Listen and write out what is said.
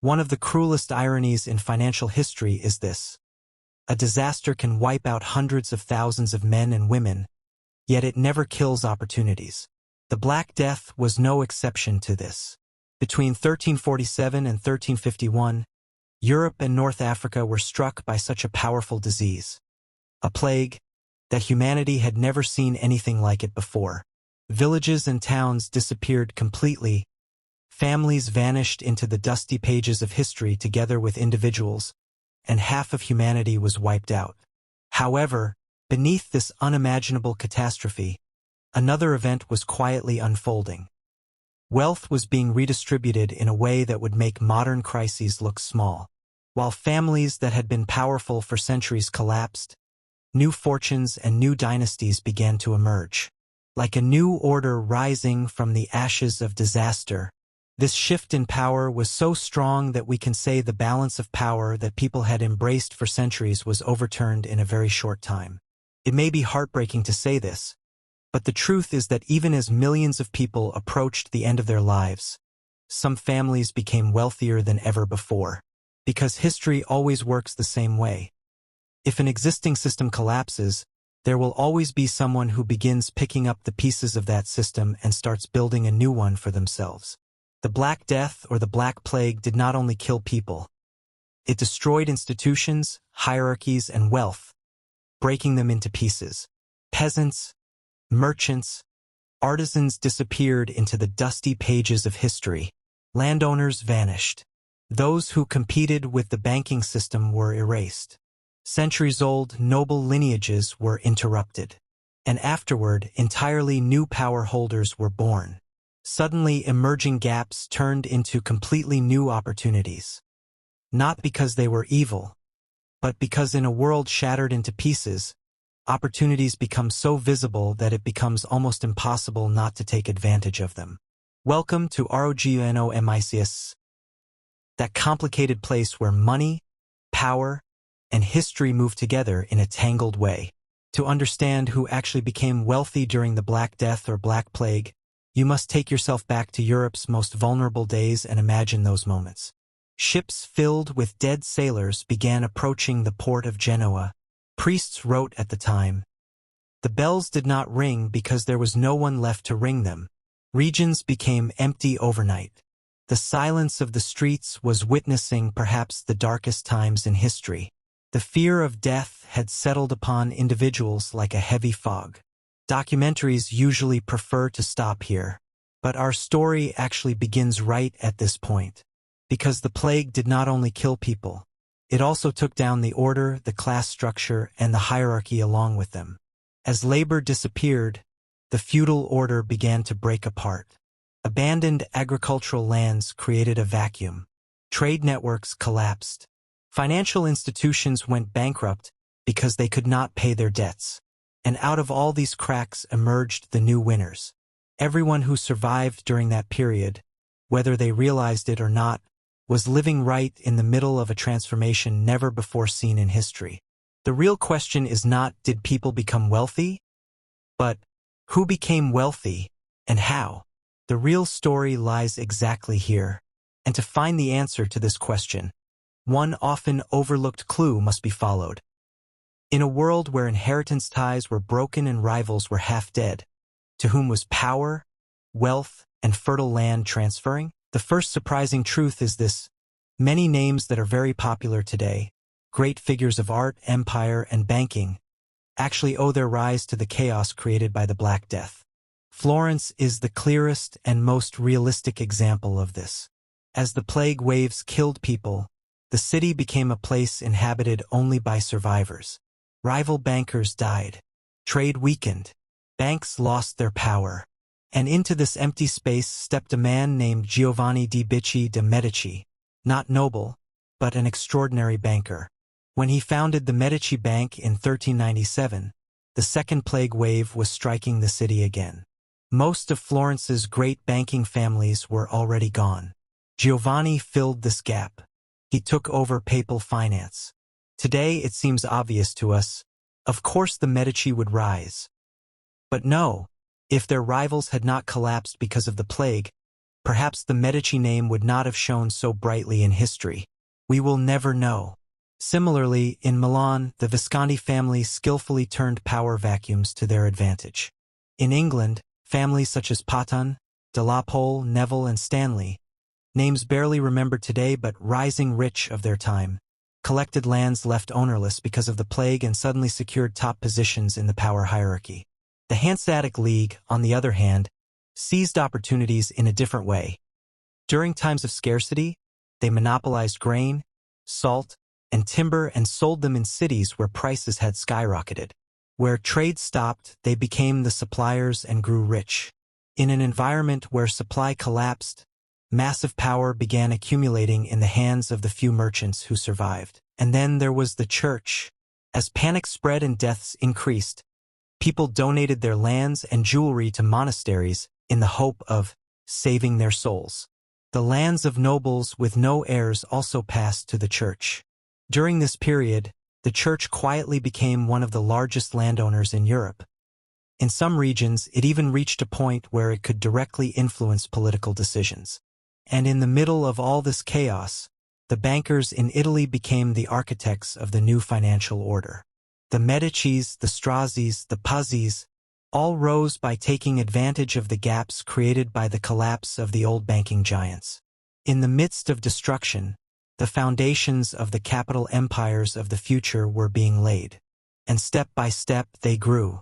One of the cruelest ironies in financial history is this. A disaster can wipe out hundreds of thousands of men and women, yet it never kills opportunities. The Black Death was no exception to this. Between 1347 and 1351, Europe and North Africa were struck by such a powerful disease. A plague that humanity had never seen anything like it before. Villages and towns disappeared completely. Families vanished into the dusty pages of history together with individuals, and half of humanity was wiped out. However, beneath this unimaginable catastrophe, another event was quietly unfolding. Wealth was being redistributed in a way that would make modern crises look small. While families that had been powerful for centuries collapsed, new fortunes and new dynasties began to emerge. Like a new order rising from the ashes of disaster, this shift in power was so strong that we can say the balance of power that people had embraced for centuries was overturned in a very short time. It may be heartbreaking to say this, but the truth is that even as millions of people approached the end of their lives, some families became wealthier than ever before. Because history always works the same way. If an existing system collapses, there will always be someone who begins picking up the pieces of that system and starts building a new one for themselves. The Black Death or the Black Plague did not only kill people. It destroyed institutions, hierarchies, and wealth, breaking them into pieces. Peasants, merchants, artisans disappeared into the dusty pages of history. Landowners vanished. Those who competed with the banking system were erased. Centuries-old noble lineages were interrupted. And afterward, entirely new power holders were born. Suddenly, emerging gaps turned into completely new opportunities. Not because they were evil, but because in a world shattered into pieces, opportunities become so visible that it becomes almost impossible not to take advantage of them. Welcome to ROGENOMİCSS, that complicated place where money, power, and history move together in a tangled way. To understand who actually became wealthy during the Black Death or Black Plague, you must take yourself back to Europe's most vulnerable days and imagine those moments. Ships filled with dead sailors began approaching the port of Genoa. Priests wrote at the time. The bells did not ring because there was no one left to ring them. Regions became empty overnight. The silence of the streets was witnessing perhaps the darkest times in history. The fear of death had settled upon individuals like a heavy fog. Documentaries usually prefer to stop here, but our story actually begins right at this point. Because the plague did not only kill people, it also took down the order, the class structure, and the hierarchy along with them. As labor disappeared, the feudal order began to break apart. Abandoned agricultural lands created a vacuum. Trade networks collapsed. Financial institutions went bankrupt because they could not pay their debts. And out of all these cracks emerged the new winners. Everyone who survived during that period, whether they realized it or not, was living right in the middle of a transformation never before seen in history. The real question is not, did people become wealthy? But, who became wealthy, and how? The real story lies exactly here. And to find the answer to this question, one often overlooked clue must be followed. In a world where inheritance ties were broken and rivals were half dead, to whom was power, wealth, and fertile land transferring? The first surprising truth is this: many names that are very popular today, great figures of art, empire, and banking, actually owe their rise to the chaos created by the Black Death. Florence is the clearest and most realistic example of this. As the plague waves killed people, the city became a place inhabited only by survivors. Rival bankers died. Trade weakened. Banks lost their power. And into this empty space stepped a man named Giovanni di Bicci de' Medici, not noble, but an extraordinary banker. When he founded the Medici Bank in 1397, the second plague wave was striking the city again. Most of Florence's great banking families were already gone. Giovanni filled this gap. He took over papal finance. Today it seems obvious to us, of course the Medici would rise. But no, if their rivals had not collapsed because of the plague, perhaps the Medici name would not have shone so brightly in history. We will never know. Similarly, in Milan, the Visconti family skillfully turned power vacuums to their advantage. In England, families such as Paton, de la Pole, Neville, and Stanley, names barely remembered today but rising rich of their time, collected lands left ownerless because of the plague and suddenly secured top positions in the power hierarchy. The Hanseatic League, on the other hand, seized opportunities in a different way. During times of scarcity, they monopolized grain, salt, and timber and sold them in cities where prices had skyrocketed. Where trade stopped, they became the suppliers and grew rich. In an environment where supply collapsed, massive power began accumulating in the hands of the few merchants who survived. And then there was the church. As panic spread and deaths increased, people donated their lands and jewelry to monasteries in the hope of saving their souls. The lands of nobles with no heirs also passed to the church. During this period, the church quietly became one of the largest landowners in Europe. In some regions, it even reached a point where it could directly influence political decisions. And in the middle of all this chaos, the bankers in Italy became the architects of the new financial order. The Medicis, the Strazzis, the Puzzis, all rose by taking advantage of the gaps created by the collapse of the old banking giants. In the midst of destruction, the foundations of the capital empires of the future were being laid. And step by step they grew.